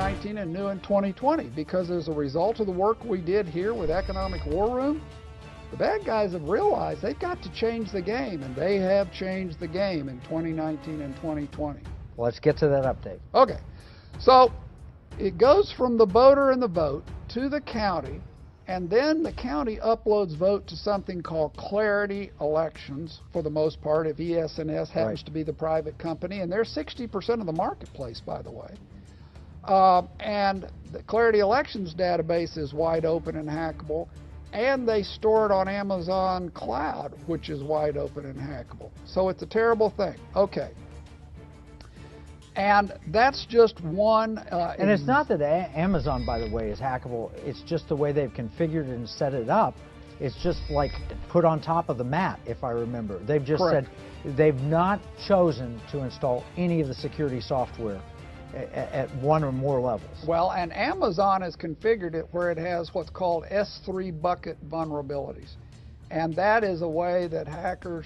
2019 and new in 2020, because as a result of the work we did here with Economic War Room, the bad guys have realized they've got to change the game, and they have changed the game in 2019 and 2020. Let's get to that update. Okay, so it goes from the voter and the vote to the county, and then the county uploads vote to something called Clarity Elections, for the most part, if ES&S happens to be the private company, and they're 60% of the marketplace, by the way. And the Clarity Elections database is wide open and hackable, and they store it on Amazon Cloud, which is wide open and hackable. So it's a terrible thing. Okay. And that's just one. And it's not that Amazon, by the way, is hackable. It's just the way they've configured it and set it up. It's just like put on top of the mat, if I remember. They've just said they've not chosen to install any of the security software at one or more levels. Well, and Amazon has configured it where it has what's called S3 bucket vulnerabilities. And that is a way that hackers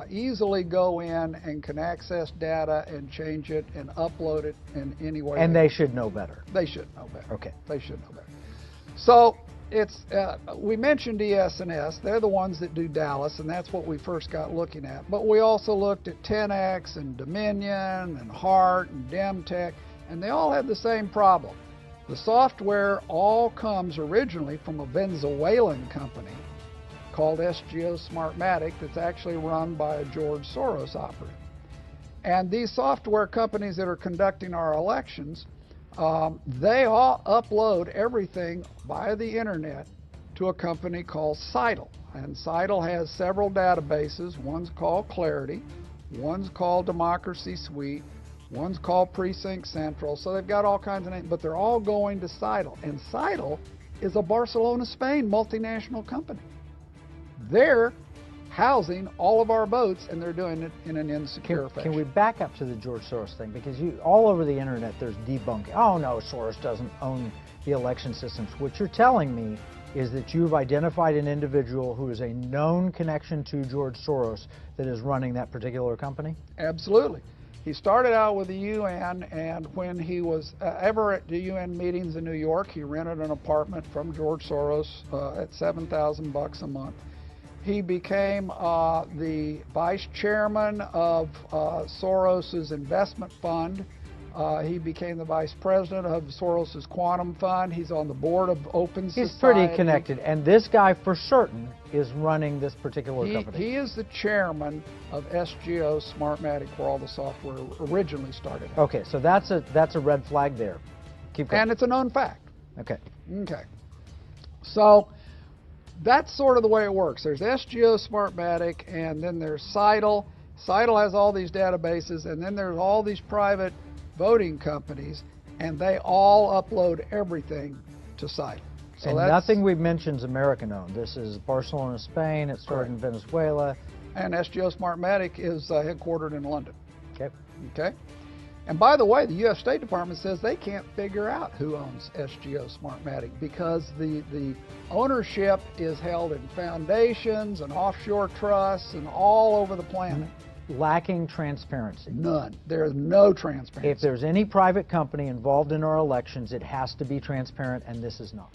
easily go in and can access data and change it and upload it in any way. And they should know better. They should know better. Okay. They should know better. So it's, we mentioned ES&S. They're the ones that do Dallas, and that's what we first got looking at. But we also looked at 10X and Dominion and Hart and Demtech, and they all have the same problem. The software all comes originally from a Venezuelan company called SGO Smarmatic that's actually run by a George Soros operative. And these software companies that are conducting our elections, they all upload everything via the internet to a company called Seidel. And Seidel has several databases. One's called Clarity, one's called Democracy Suite, one's called Precinct Central. So they've got all kinds of names, but they're all going to Seidel. And Seidel is a Barcelona, Spain multinational company. They're housing all of our votes, and they're doing it in an insecure fashion. Can we back up to the George Soros thing? Because all over the internet there's debunking. Oh no, Soros doesn't own the election systems. What you're telling me is that you've identified an individual who is a known connection to George Soros that is running that particular company? Absolutely. He started out with the UN, and when he was ever at the UN meetings in New York, he rented an apartment from George Soros at $7,000 a month. He became the vice chairman of Soros's investment fund. He became the vice president of Soros's quantum fund. He's on the board of Open Society. He's pretty connected, and this guy for certain is running this particular company. He is the chairman of SGO Smartmatic, where all the software originally started. Okay, so that's a red flag there. Keep going. And it's a known fact. Okay. Okay. So that's sort of the way it works. There's SGO Smartmatic, and then there's Seidel. Seidel has all these databases, and then there's all these private voting companies, and they all upload everything to Seidel. So and nothing we've mentioned is American-owned. This is Barcelona, Spain. It started in Venezuela. And SGO Smartmatic is headquartered in London. Okay. Okay. And by the way, the U.S. State Department says they can't figure out who owns SGO Smartmatic because the ownership is held in foundations and offshore trusts and all over the planet. Lacking transparency. None. There is no transparency. If there's any private company involved in our elections, it has to be transparent, and this is not.